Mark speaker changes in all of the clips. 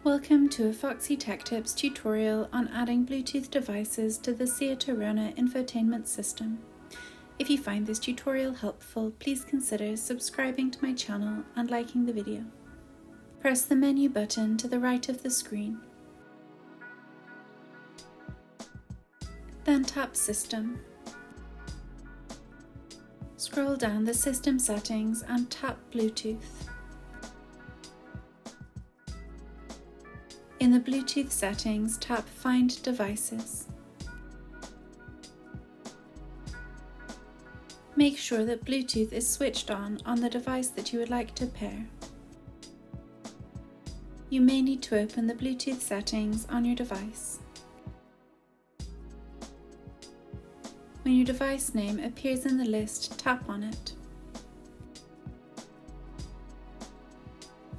Speaker 1: Welcome to a Foxy Tech Tips tutorial on adding Bluetooth devices to the Seat Arona infotainment system. If you find this tutorial helpful, please consider subscribing to my channel and liking the video. Press the menu button to the right of the screen. Then tap System. Scroll down the system settings and tap Bluetooth. In the Bluetooth settings, tap Find Devices. Make sure that Bluetooth is switched on the device that you would like to pair. You may need to open the Bluetooth settings on your device. When your device name appears in the list, tap on it.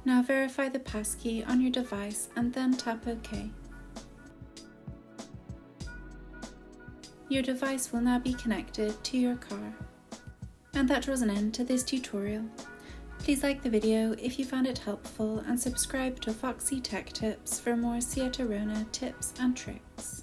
Speaker 1: Now verify the passkey on your device and then tap OK. Your device will now be connected to your car. And that draws an end to this tutorial. Please like the video if you found it helpful and subscribe to Foxy Tech Tips for more Seat Arona tips and tricks.